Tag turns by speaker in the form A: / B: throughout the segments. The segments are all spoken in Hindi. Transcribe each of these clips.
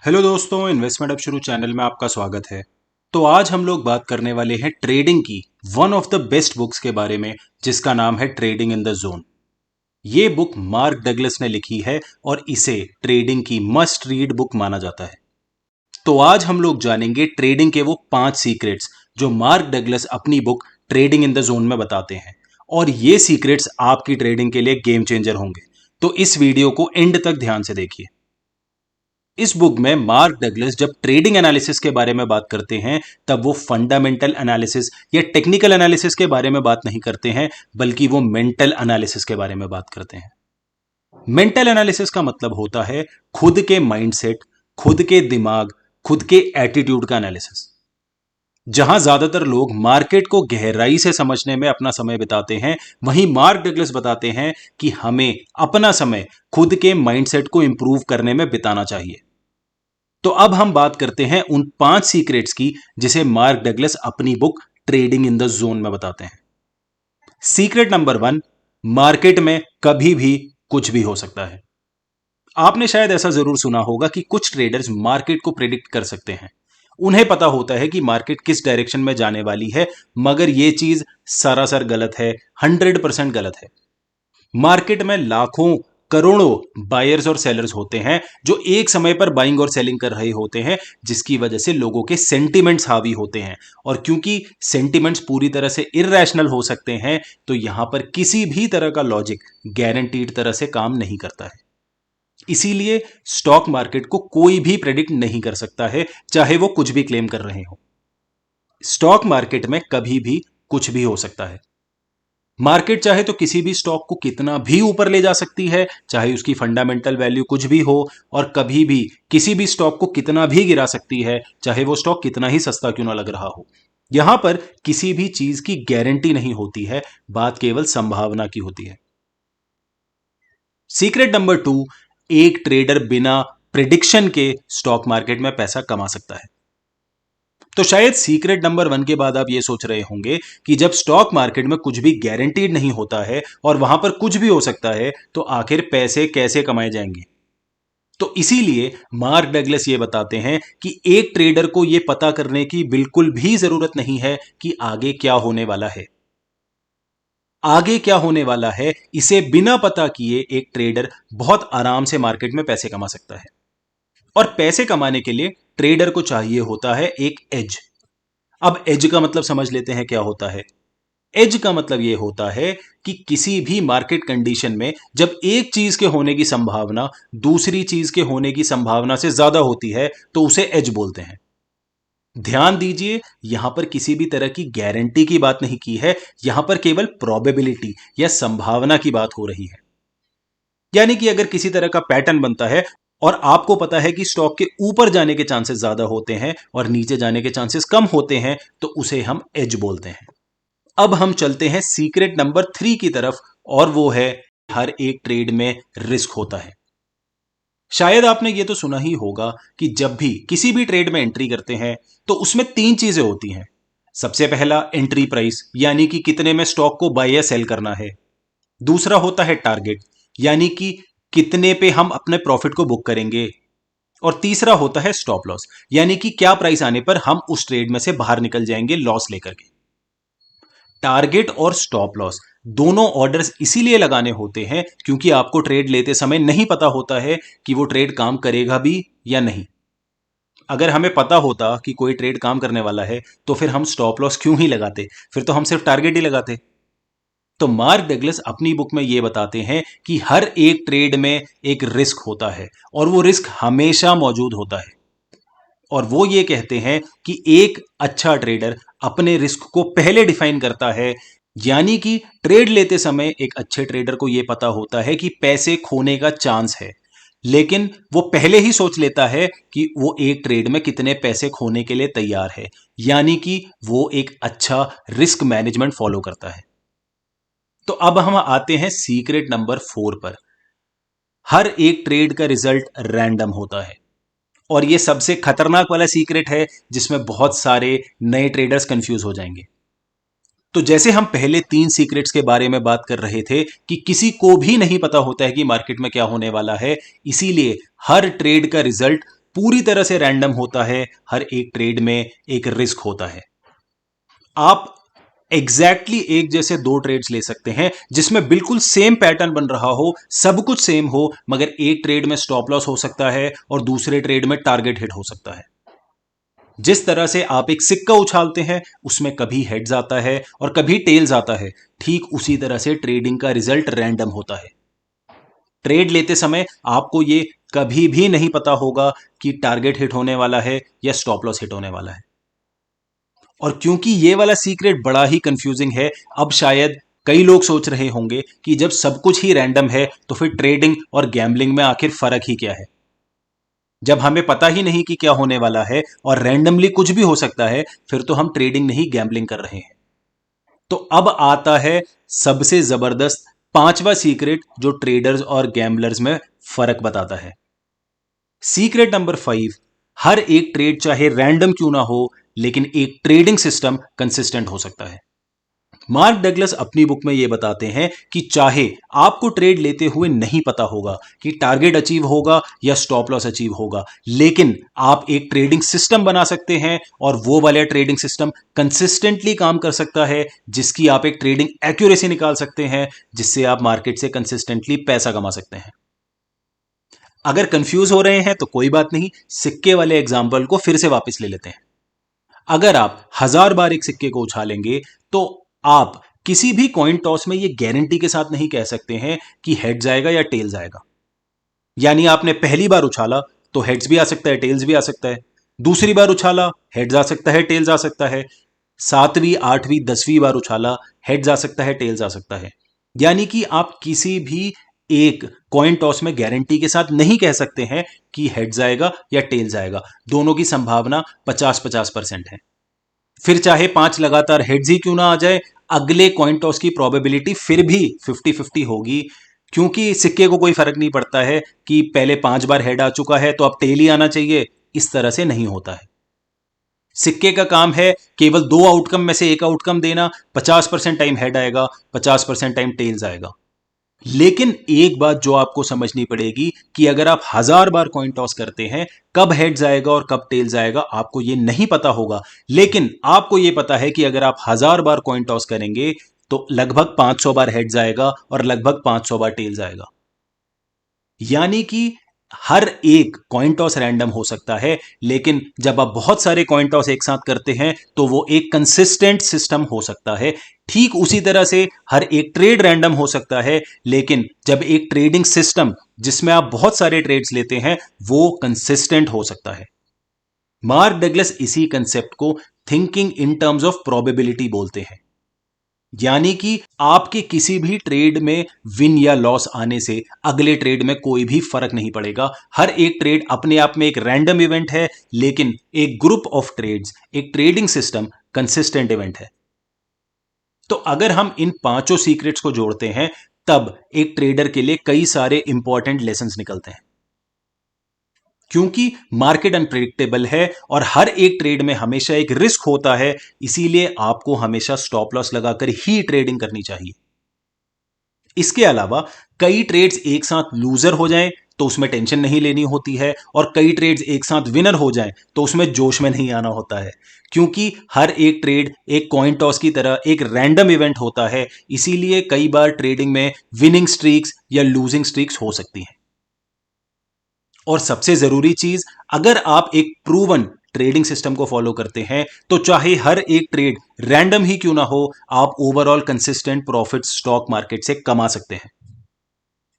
A: हेलो दोस्तों, इन्वेस्टमेंट अब शुरू चैनल में आपका स्वागत है। तो आज हम लोग बात करने वाले हैं ट्रेडिंग की one of the best books के बारे में, जिसका नाम है ट्रेडिंग इन द जोन। ये बुक मार्क डगलस ने लिखी है और इसे ट्रेडिंग की मस्ट रीड बुक माना जाता है। तो आज हम लोग जानेंगे ट्रेडिंग के वो 5 सीक्रेट्स जो मार्क डगलस अपनी book trading in the zone में बताते हैं, और ये सीक्रेट्स आपकी ट्रेडिंग के लिए गेम चेंजर होंगे। तो इस वीडियो को एंड तक ध्यान से देखिए। इस बुक में मार्क डगलस जब ट्रेडिंग एनालिसिस के बारे में बात करते हैं, तब वो फंडामेंटल एनालिसिस या टेक्निकल एनालिसिस के बारे में बात नहीं करते हैं, बल्कि वो मेंटल एनालिसिस के बारे में बात करते हैं। मेंटल एनालिसिस का मतलब होता है खुद के माइंडसेट, खुद के दिमाग, खुद के एटीट्यूड का एनालिसिस। जहां ज्यादातर लोग मार्केट को गहराई से समझने में अपना समय बिताते हैं, वहीं मार्क डगलस बताते हैं कि हमें अपना समय खुद के माइंडसेट को इंप्रूव करने में बिताना चाहिए। तो अब हम बात करते हैं उन 5 सीक्रेट्स की जिसे मार्क डगलस अपनी book trading in the zone में बताते हैं। सीक्रेट नंबर 1, मार्केट में कभी भी कुछ भी हो सकता है। आपने शायद ऐसा जरूर सुना होगा कि कुछ ट्रेडर्स मार्केट को प्रेडिक्ट कर सकते हैं। उन्हें पता होता है कि मार्केट किस डायरेक्शन में जाने वाली है, मगर यह चीज सरासर गलत है, 100% गलत है। मार्केट में लाखों करोड़ों बायर्स और सेलर्स होते हैं जो एक समय पर बाइंग और सेलिंग कर रहे होते हैं, जिसकी वजह से लोगों के सेंटिमेंट्स हावी होते हैं। और क्योंकि सेंटिमेंट्स पूरी तरह से इरैशनल हो सकते हैं, तो यहां पर किसी भी तरह का लॉजिक गारंटीड तरह से काम नहीं करता है। इसीलिए स्टॉक मार्केट को कोई भी प्रेडिक्ट नहीं कर सकता है, चाहे वो कुछ भी क्लेम कर रहे हो। स्टॉक मार्केट में कभी भी कुछ भी हो सकता है। मार्केट चाहे तो किसी भी स्टॉक को कितना भी ऊपर ले जा सकती है, चाहे उसकी फंडामेंटल वैल्यू कुछ भी हो, और कभी भी किसी भी स्टॉक को कितना भी गिरा सकती है, चाहे वो स्टॉक कितना ही सस्ता क्यों ना लग रहा हो। यहां पर किसी भी चीज की गारंटी नहीं होती है, बात केवल संभावना की होती है। सीक्रेट नंबर 2, एक ट्रेडर बिना प्रिडिक्शन के स्टॉक मार्केट में पैसा कमा सकता है। तो शायद सीक्रेट नंबर 1 के बाद आप ये सोच रहे होंगे कि जब स्टॉक मार्केट में कुछ भी गारंटीड नहीं होता है और वहां पर कुछ भी हो सकता है, तो आखिर पैसे कैसे कमाए जाएंगे। तो इसीलिए मार्क डगलस ये बताते हैं कि एक ट्रेडर को यह पता करने की बिल्कुल भी जरूरत नहीं है कि आगे क्या होने वाला है। आगे क्या होने वाला है, इसे बिना पता किए एक ट्रेडर बहुत आराम से मार्केट में पैसे कमा सकता है। और पैसे कमाने के लिए ट्रेडर को चाहिए होता है एक एज। अब एज का मतलब समझ लेते हैं क्या होता है। एज का मतलब यह होता है कि किसी भी मार्केट कंडीशन में जब एक चीज के होने की संभावना दूसरी चीज के होने की संभावना से ज्यादा होती है, तो उसे एज बोलते हैं। ध्यान दीजिए, यहां पर किसी भी तरह की गारंटी की बात नहीं की है, यहां पर केवल प्रोबेबिलिटी या संभावना की बात हो रही है। यानी कि अगर किसी तरह का पैटर्न बनता है और आपको पता है कि स्टॉक के ऊपर जाने के चांसेस ज्यादा होते हैं और नीचे जाने के चांसेस कम होते हैं, तो उसे हम एज बोलते हैं। अब हम चलते हैं सीक्रेट नंबर 3 की तरफ, और वो है हर एक ट्रेड में रिस्क होता है। शायद आपने ये तो सुना ही होगा कि जब भी किसी भी ट्रेड में एंट्री करते हैं, तो उसमें 3 चीजें होती हैं। सबसे पहला एंट्री प्राइस, यानी कि कितने में स्टॉक को बाय या सेल करना है। दूसरा होता है टारगेट, यानी कि कितने पे हम अपने प्रॉफिट को बुक करेंगे। और तीसरा होता है स्टॉप लॉस, यानी कि क्या प्राइस आने पर हम उस ट्रेड में से बाहर निकल जाएंगे लॉस लेकर के। टारगेट और स्टॉप लॉस दोनों ऑर्डर्स इसीलिए लगाने होते हैं क्योंकि आपको ट्रेड लेते समय नहीं पता होता है कि वो ट्रेड काम करेगा भी या नहीं। अगर हमें पता होता कि कोई ट्रेड काम करने वाला है, तो फिर हम स्टॉप लॉस क्यों ही लगाते, फिर तो हम सिर्फ टारगेट ही लगाते। तो मार्क डगलस अपनी बुक में यह बताते हैं कि हर एक ट्रेड में एक रिस्क होता है, और वो रिस्क हमेशा मौजूद होता है। और वो ये कहते हैं कि एक अच्छा ट्रेडर अपने रिस्क को पहले डिफाइन करता है। यानी कि ट्रेड लेते समय एक अच्छे ट्रेडर को यह पता होता है कि पैसे खोने का चांस है, लेकिन वो पहले ही सोच लेता है कि वो एक ट्रेड में कितने पैसे खोने के लिए तैयार है। यानी कि वो एक अच्छा रिस्क मैनेजमेंट फॉलो करता है। तो अब हम आते हैं सीक्रेट नंबर 4 पर। हर एक ट्रेड का रिजल्ट रैंडम होता है, और यह सबसे खतरनाक वाला सीक्रेट है जिसमें बहुत सारे नए ट्रेडर्स कंफ्यूज हो जाएंगे। तो जैसे हम पहले 3 सीक्रेट्स के बारे में बात कर रहे थे कि किसी को भी नहीं पता होता है कि मार्केट में क्या होने वाला है, इसीलिए हर ट्रेड का रिजल्ट पूरी तरह से रैंडम होता है, हर एक ट्रेड में एक रिस्क होता है। आप एक जैसे दो ट्रेड्स ले सकते हैं जिसमें बिल्कुल सेम पैटर्न बन रहा हो, सब कुछ सेम हो, मगर एक ट्रेड में स्टॉप लॉस हो सकता है और दूसरे ट्रेड में टारगेट हिट हो सकता है। जिस तरह से आप एक सिक्का उछालते हैं उसमें कभी हेड्स आता है और कभी टेल्स आता है, ठीक उसी तरह से ट्रेडिंग का रिजल्ट रैंडम होता है। ट्रेड लेते समय आपको ये कभी भी नहीं पता होगा कि टारगेट हिट होने वाला है या स्टॉप लॉस हिट होने वाला है। और क्योंकि ये वाला सीक्रेट बड़ा ही कंफ्यूजिंग है, अब शायद कई लोग सोच रहे होंगे कि जब सब कुछ ही रैंडम है तो फिर ट्रेडिंग और गैम्बलिंग में आखिर फर्क ही क्या है। जब हमें पता ही नहीं कि क्या होने वाला है और रैंडमली कुछ भी हो सकता है, फिर तो हम ट्रेडिंग नहीं गैम्बलिंग कर रहे हैं। तो अब आता है सबसे जबरदस्त पांचवा सीक्रेट जो ट्रेडर्स और गैम्बलर्स में फर्क बताता है। सीक्रेट नंबर 5, हर एक ट्रेड चाहे रैंडम क्यों ना हो, लेकिन एक ट्रेडिंग सिस्टम कंसिस्टेंट हो सकता है। मार्क डगलस अपनी बुक में यह बताते हैं कि चाहे आपको ट्रेड लेते हुए नहीं पता होगा कि टारगेट अचीव होगा या स्टॉप लॉस अचीव होगा, लेकिन आप एक ट्रेडिंग सिस्टम बना सकते हैं और वो वाला ट्रेडिंग सिस्टम कंसिस्टेंटली काम कर सकता है, जिसकी आप एक ट्रेडिंग एक्यूरेसी निकाल सकते हैं, जिससे आप मार्केट से कंसिस्टेंटली पैसा कमा सकते हैं। अगर कंफ्यूज हो रहे हैं तो कोई बात नहीं, सिक्के वाले एग्जाम्पल को फिर से वापस ले लेते हैं। अगर आप 1000 बार एक सिक्के को उछालेंगे तो आप किसी भी कॉइन टॉस में यह गारंटी के साथ नहीं कह सकते हैं कि हेड जाएगा या टेल जाएगा। यानी आपने पहली बार उछाला तो हेड्स भी आ सकता है, टेल्स भी आ सकता है। दूसरी बार उछाला, हेड्स आ सकता है, टेल्स आ सकता है। 7वीं, 8वीं, 10वीं बार उछाला, हेड्स आ सकता है, टेल्स आ सकता है। यानी कि आप किसी भी एक कॉइन टॉस में गारंटी के साथ नहीं कह सकते हैं कि हेड जाएगा या टेल जाएगा। दोनों की संभावना 50-50% है। फिर चाहे 5 लगातार हेड्स ही क्यों ना आ जाए, अगले कॉइन टॉस की प्रोबेबिलिटी फिर भी 50-50 होगी, क्योंकि सिक्के को कोई फर्क नहीं पड़ता है कि पहले 5 बार हेड आ चुका है तो अब टेल ही आना चाहिए। इस तरह से नहीं होता है। सिक्के का काम है केवल 2 आउटकम में से एक आउटकम देना। 50% टाइम हेड आएगा, 50% टाइम टेल्स आएगा। लेकिन एक बात जो आपको समझनी पड़ेगी कि अगर आप 1000 बार कॉइन टॉस करते हैं, कब हेड्स आएगा और कब टेल्स आएगा आपको यह नहीं पता होगा। लेकिन आपको यह पता है कि अगर आप 1000 बार कॉइन टॉस करेंगे तो लगभग 500 बार हेड्स आएगा और लगभग 500 बार टेल्स आएगा। यानी कि हर एक कॉइन टॉस रैंडम हो सकता है, लेकिन जब आप बहुत सारे कॉइन टॉस एक साथ करते हैं तो वो एक कंसिस्टेंट सिस्टम हो सकता है। ठीक उसी तरह से हर एक ट्रेड रैंडम हो सकता है, लेकिन जब एक ट्रेडिंग सिस्टम जिसमें आप बहुत सारे ट्रेड्स लेते हैं वो कंसिस्टेंट हो सकता है। मार्क डगलस इसी कंसेप्ट को thinking in terms of probability बोलते हैं। यानी कि आपके किसी भी ट्रेड में विन या लॉस आने से अगले ट्रेड में कोई भी फर्क नहीं पड़ेगा। हर एक ट्रेड अपने आप में एक रैंडम इवेंट है, लेकिन एक ग्रुप ऑफ ट्रेड्स, एक ट्रेडिंग सिस्टम कंसिस्टेंट इवेंट है। तो अगर हम इन पांचों सीक्रेट्स को जोड़ते हैं तब एक ट्रेडर के लिए कई सारे इंपॉर्टेंट लेसन्स निकलते हैं। क्योंकि मार्केट अनप्रेडिक्टेबल है और हर एक ट्रेड में हमेशा एक रिस्क होता है, इसीलिए आपको हमेशा स्टॉप लॉस लगाकर ही ट्रेडिंग करनी चाहिए। इसके अलावा कई ट्रेड्स एक साथ लूजर हो जाएं तो उसमें टेंशन नहीं लेनी होती है, और कई ट्रेड्स एक साथ विनर हो जाएं तो उसमें जोश में नहीं आना होता है, क्योंकि हर एक ट्रेड एक कॉइन टॉस की तरह एक रैंडम इवेंट होता है। इसीलिए कई बार ट्रेडिंग में विनिंग स्ट्रीक्स या लूजिंग स्ट्रीक्स हो सकती हैं। और सबसे जरूरी चीज, अगर आप एक प्रूवन ट्रेडिंग सिस्टम को फॉलो करते हैं तो चाहे हर एक ट्रेड रैंडम ही क्यों ना हो, आप overall consistent profit stock market से कमा सकते हैं।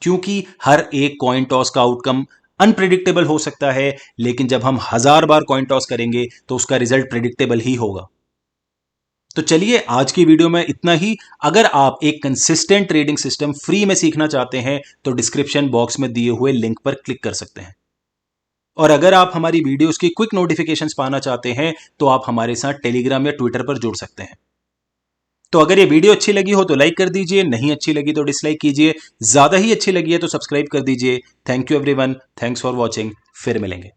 A: क्योंकि हर एक कॉइन टॉस का आउटकम अनप्रिडिक्टेबल हो सकता है, लेकिन जब हम 1000 बार कॉइन टॉस करेंगे तो उसका रिजल्ट प्रिडिक्टेबल ही होगा। तो चलिए आज की वीडियो में इतना ही। अगर आप एक कंसिस्टेंट ट्रेडिंग सिस्टम फ्री में सीखना चाहते हैं तो डिस्क्रिप्शन बॉक्स में दिए हुए लिंक पर क्लिक कर सकते हैं। और अगर आप हमारी वीडियोस की क्विक नोटिफिकेशंस पाना चाहते हैं तो आप हमारे साथ टेलीग्राम या ट्विटर पर जुड़ सकते हैं। तो अगर ये वीडियो अच्छी लगी हो तो लाइक कर दीजिए, नहीं अच्छी लगी तो डिसलाइक कीजिए, ज्यादा ही अच्छी लगी है तो सब्सक्राइब कर दीजिए। Thank you everyone, thanks for watching. फिर मिलेंगे।